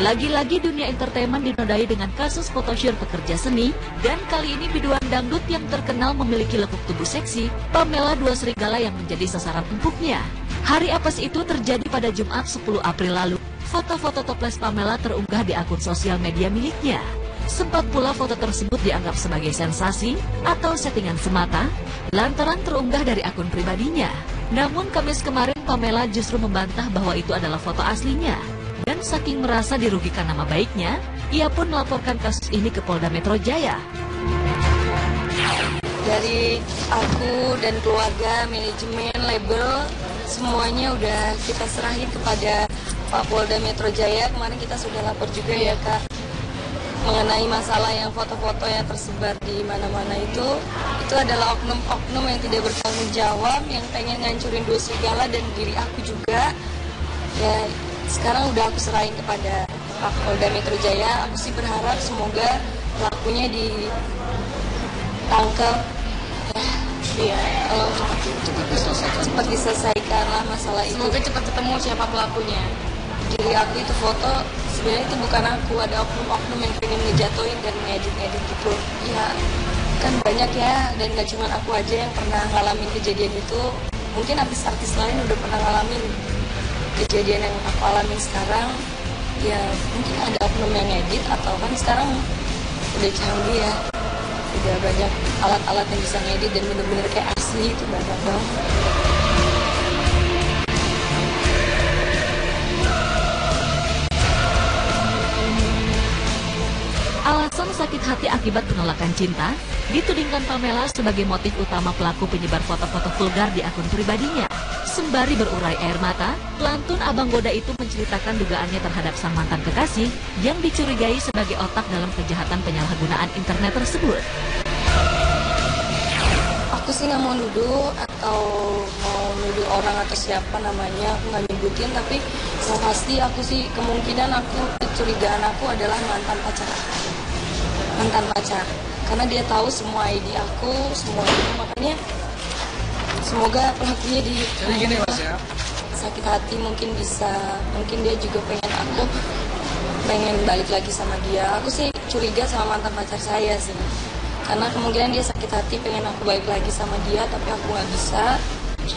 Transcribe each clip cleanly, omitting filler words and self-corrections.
Lagi-lagi dunia entertainment dinodai dengan kasus photoshoot pekerja seni, dan kali ini biduan dangdut yang terkenal memiliki lekuk tubuh seksi, Pamela Dua Serigala yang menjadi sasaran empuknya. Hari apes itu terjadi pada Jumat 10 April lalu. Foto-foto toples Pamela terunggah di akun sosial media miliknya. Sempat pula foto tersebut dianggap sebagai sensasi atau settingan semata, lantaran terunggah dari akun pribadinya. Namun Kamis kemarin Pamela justru membantah bahwa itu adalah foto aslinya. Dan saking merasa dirugikan nama baiknya, ia pun melaporkan kasus ini ke Polda Metro Jaya. Dari aku dan keluarga, manajemen, label, semuanya udah kita serahin kepada Pak Polda Metro Jaya. Kemarin kita sudah lapor juga ya Kak, mengenai masalah yang foto-foto yang tersebar di mana-mana itu adalah oknum-oknum yang tidak bertanggung jawab, yang pengen ngancurin Dua Serigala dan diri aku juga. Ya, sekarang udah aku serahin kepada Pak Polda Metro Jaya. Aku sih berharap semoga pelakunya ditangkap. Ya, kalau cepat diselesaikan lah masalah itu. Semoga cepat ketemu siapa pelakunya. Diri aku itu foto, sebenarnya itu bukan aku, ada oknum-oknum yang pengen ngejatuhin dan ngedit-ngedit gitu. Ya, kan banyak ya, dan gak cuma aku aja yang pernah ngalamin kejadian itu. Mungkin artis-artis lain udah pernah ngalamin kejadian yang aku alamin sekarang. Ya mungkin ada oknum yang ngedit, atau kan sekarang udah canggih ya, udah banyak alat-alat yang bisa ngedit dan bener-bener kayak asli, itu banyak banget. Alasan sakit hati akibat penolakan cinta ditudingkan Pamela sebagai motif utama pelaku penyebar foto-foto vulgar di akun pribadinya. Sembari berurai air mata, pelantun Abang Goda itu menceritakan dugaannya terhadap sang mantan kekasih yang dicurigai sebagai otak dalam kejahatan penyalahgunaan internet tersebut. Aku sih nggak mau nuduh atau mau nuduh orang atau siapa namanya, aku nggak nyebutin, tapi yang pasti aku sih kemungkinan kecurigaan aku adalah mantan pacar, karena dia tahu semua ID aku, semua itu, makanya semoga pelakunya sakit hati, mungkin dia juga pengen balik lagi sama dia. Aku sih curiga sama mantan pacar saya sih, karena kemungkinan dia sakit hati pengen aku balik lagi sama dia, tapi aku nggak bisa,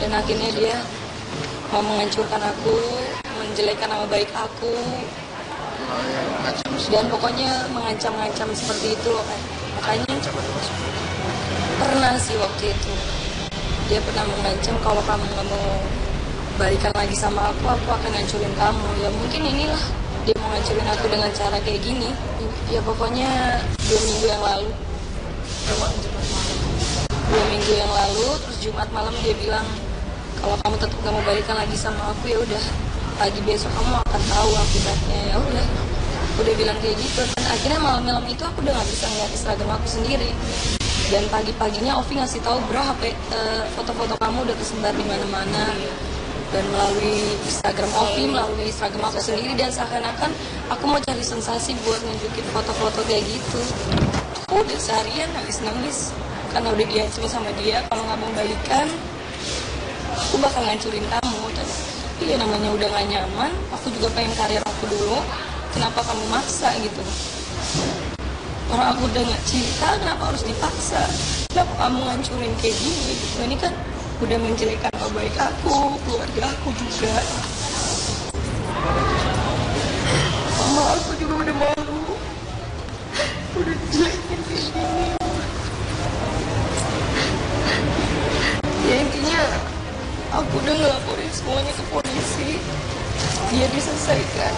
dan akhirnya dia mau menghancurkan aku, menjelekkan nama baik aku, dan pokoknya mengancam-ngancam seperti itu loh kan. Makanya pernah sih waktu itu dia pernah mengancam, kalau kamu nggak mau balikan lagi sama aku akan hancurin kamu. Ya mungkin inilah dia mau ngancurin aku dengan cara kayak gini. Ya pokoknya 2 minggu yang lalu, terus Jumat malam dia bilang kalau kamu tetap nggak mau balikan lagi sama aku, ya udah pagi besok kamu akan tahu akibatnya. Ya udah bilang kayak gitu. Dan akhirnya malam-malam itu aku udah nggak bisa ngeliat Instagram aku sendiri. Dan pagi-paginya Ovi ngasih tahu, bro, foto-foto kamu udah kesebar di mana-mana, dan melalui Instagram Ovi, melalui Instagram aku sendiri, dan seakan-akan aku mau cari sensasi buat nunjukin foto-foto kayak gitu. Aku udah seharian nangis-nangis karena udah diancam sama dia, kalau nggak mau balikan aku bakal ngancurin kamu. Tapi ya namanya udah gak nyaman, aku juga pengen karir aku dulu, kenapa kamu maksa gitu? Orang aku udah gak cinta, kenapa harus dipaksa? Kenapa kamu ngancurin kayak gini? Gitu. Ini kan udah menjelekkan nama baik aku, keluarga aku juga. Mama aku juga udah malu, udah dijelekin kayak gini. Ya intinya aku udah ngelaporin semuanya ke polisi, biar diselesaikan.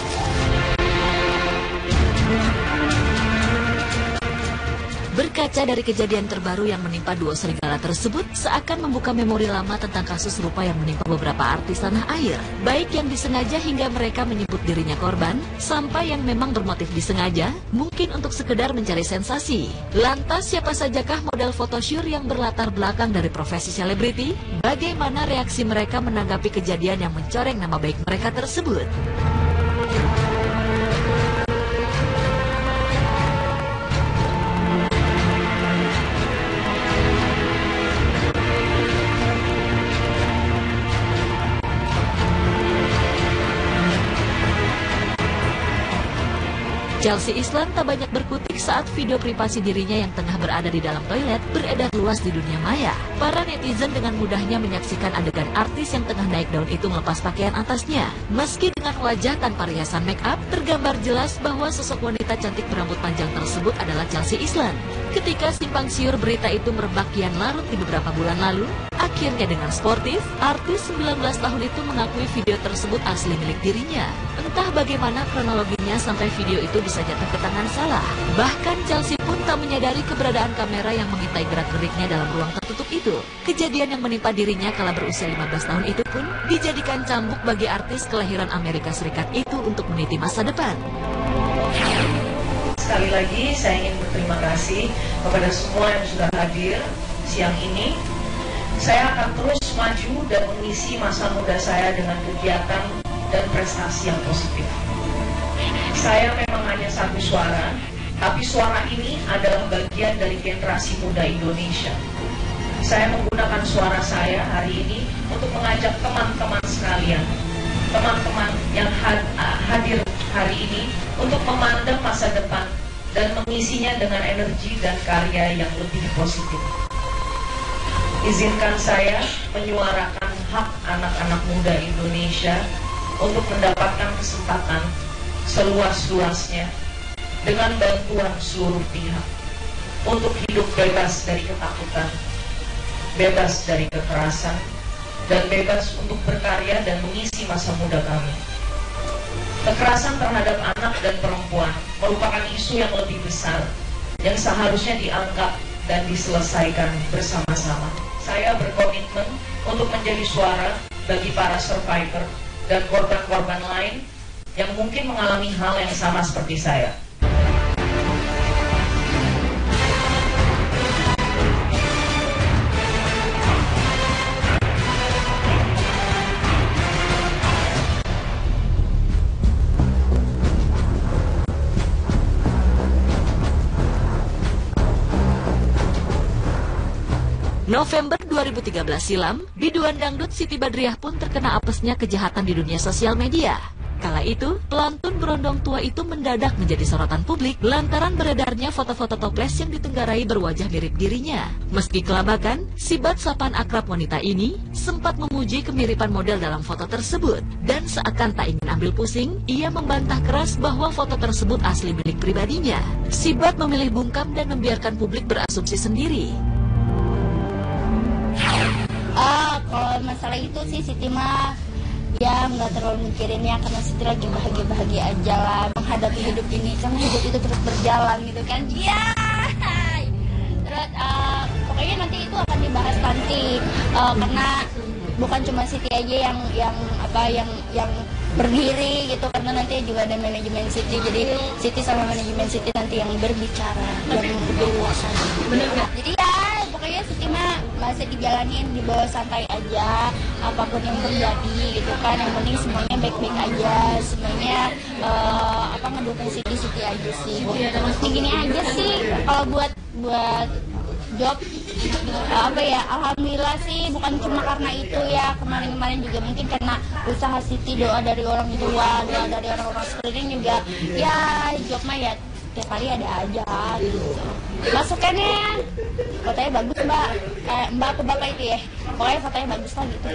Berkaca dari kejadian terbaru yang menimpa Dua Serigala tersebut, seakan membuka memori lama tentang kasus serupa yang menimpa beberapa artis tanah air, baik yang disengaja hingga mereka menyebut dirinya korban, sampai yang memang bermotif disengaja, mungkin untuk sekedar mencari sensasi. Lantas siapa sajakah model photoshoot yang berlatar belakang dari profesi selebriti? Bagaimana reaksi mereka menanggapi kejadian yang mencoreng nama baik mereka tersebut? Chelsea Islan tak banyak berkutik saat video privasi dirinya yang tengah berada di dalam toilet beredar luas di dunia maya. Para netizen dengan mudahnya menyaksikan adegan artis yang tengah naik daun itu melepas pakaian atasnya. Meski dengan wajah tanpa riasan make up, tergambar jelas bahwa sosok wanita cantik berambut panjang tersebut adalah Chelsea Islan. Ketika simpang siur berita itu merebak kian larut di beberapa bulan lalu, akhirnya dengan sportif, artis 19 tahun itu mengakui video tersebut asli milik dirinya. Entah bagaimana kronologinya sampai video itu bisa jatuh ke tangan salah. Bahkan Chelsea pun tak menyadari keberadaan kamera yang mengintai gerak-geriknya dalam ruang tertutup itu. Kejadian yang menimpa dirinya kala berusia 15 tahun itu pun dijadikan cambuk bagi artis kelahiran Amerika Serikat itu untuk meniti masa depan. Sekali lagi saya ingin berterima kasih kepada semua yang sudah hadir siang ini. Saya akan terus maju dan mengisi masa muda saya dengan kegiatan dan prestasi yang positif. Saya memang hanya satu suara, tapi suara ini adalah bagian dari generasi muda Indonesia. Saya menggunakan suara saya hari ini untuk mengajak teman-teman sekalian, teman-teman yang hadir hari ini untuk memandang masa depan dan mengisinya dengan energi dan karya yang lebih positif. Izinkan saya menyuarakan hak anak-anak muda Indonesia untuk mendapatkan kesempatan seluas-luasnya dengan bantuan seluruh pihak untuk hidup bebas dari ketakutan, bebas dari kekerasan, dan bebas untuk berkarya dan mengisi masa muda kami. Kekerasan terhadap anak dan perempuan merupakan isu yang lebih besar yang seharusnya diangkat dan diselesaikan bersama-sama. Saya berkomitmen untuk menjadi suara bagi para survivor dan korban-korban lain yang mungkin mengalami hal yang sama seperti saya. November 2013 silam, biduan dangdut Siti Badriah pun terkena apesnya kejahatan di dunia sosial media. Kala itu, pelantun berondong tua itu mendadak menjadi sorotan publik lantaran beredarnya foto-foto toples yang ditenggarai berwajah mirip dirinya. Meski kelabakan, sibat sapaan akrab wanita ini sempat memuji kemiripan model dalam foto tersebut. Dan seakan tak ingin ambil pusing, ia membantah keras bahwa foto tersebut asli milik pribadinya. Sibat memilih bungkam dan membiarkan publik berasumsi sendiri. Kalau masalah itu sih Siti mah ya nggak terlalu mikirinnya karena Siti lagi bahagia-bahagia aja lah menghadapi hidup ini, karena hidup itu terus berjalan gitu kan. Iya. Terus pokoknya nanti itu akan dibahas nanti karena bukan cuma Siti aja yang berdiri gitu, karena nanti juga ada manajemen Siti, jadi Siti sama manajemen Siti nanti yang berbicara yang berluasan. Jadi ya pokoknya Siti mah masih dijalanin, dibawa santai aja apapun yang terjadi gitu kan, yang penting semuanya baik-baik aja, semuanya ngedukung Siti aja sih. Gini aja sih kalau buat job alhamdulillah sih, bukan cuma karena itu ya, kemarin juga mungkin karena usaha Siti, doa dari orang tua, doa dari orang-orang sekeliling juga ya, job mah ya tiap hari ada aja gitu. Masukannya fotonya bagus mbak ke bapak itu ya, pokoknya fotonya bagus lah gitu.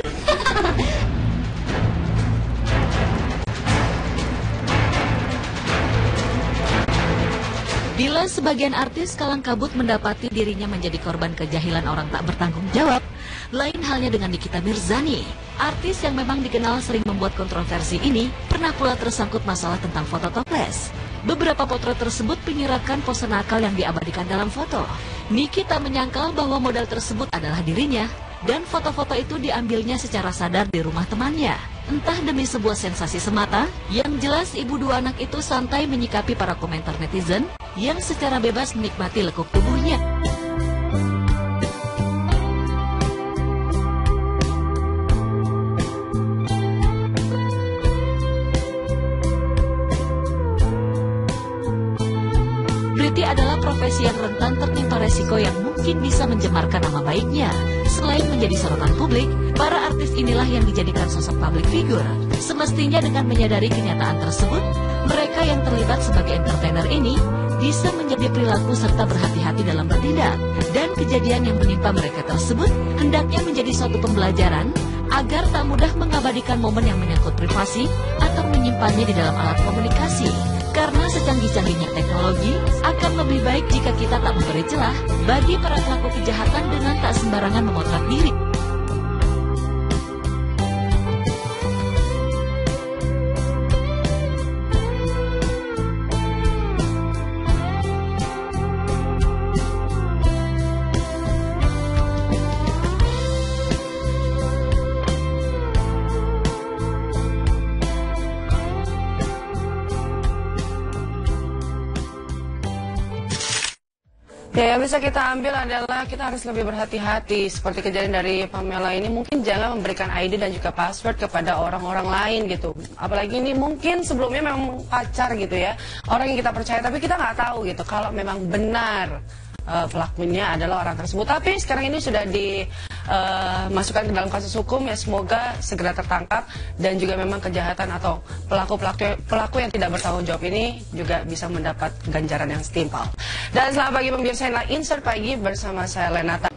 Bila sebagian artis kalang kabut mendapati dirinya menjadi korban kejahilan orang tak bertanggung jawab, lain halnya dengan Nikita Mirzani. Artis yang memang dikenal sering membuat kontroversi ini pernah pula tersangkut masalah tentang foto toples. Beberapa potret tersebut menyiratkan pose nakal yang diabadikan dalam foto. Nikita menyangkal bahwa model tersebut adalah dirinya, dan foto-foto itu diambilnya secara sadar di rumah temannya. Entah demi sebuah sensasi semata, yang jelas ibu dua anak itu santai menyikapi para komentar netizen yang secara bebas menikmati lekuk tubuhnya. Priti adalah profesi yang rentan tertimpa resiko yang mungkin bisa mencemarkan nama baiknya. Selain menjadi sorotan publik, para artis inilah yang dijadikan sosok public figure. Semestinya dengan menyadari kenyataan tersebut, mereka yang terlibat sebagai entertainer ini bisa menjadi perilaku serta berhati-hati dalam bertindak. Dan kejadian yang menimpa mereka tersebut hendaknya menjadi suatu pembelajaran agar tak mudah mengabadikan momen yang menyangkut privasi atau menyimpannya di dalam alat komunikasi. Karena secanggih-canggihnya teknologi, akan lebih baik jika kita tak memberi celah bagi para pelaku kejahatan dengan tak sembarangan memotret diri. Ya, yang bisa kita ambil adalah kita harus lebih berhati-hati. Seperti kejadian dari Pamela ini, mungkin jangan memberikan ID dan juga password kepada orang-orang lain gitu. Apalagi ini mungkin sebelumnya memang pacar gitu ya, orang yang kita percaya, tapi kita nggak tahu gitu kalau memang benar pelakunya adalah orang tersebut. Tapi sekarang ini sudah dimasukkan ke dalam kasus hukum, ya semoga segera tertangkap dan juga memang kejahatan atau pelaku yang tidak bertanggung jawab ini juga bisa mendapat ganjaran yang setimpal. Dan selamat pagi pemirsa, Insert Pagi bersama saya Lenata.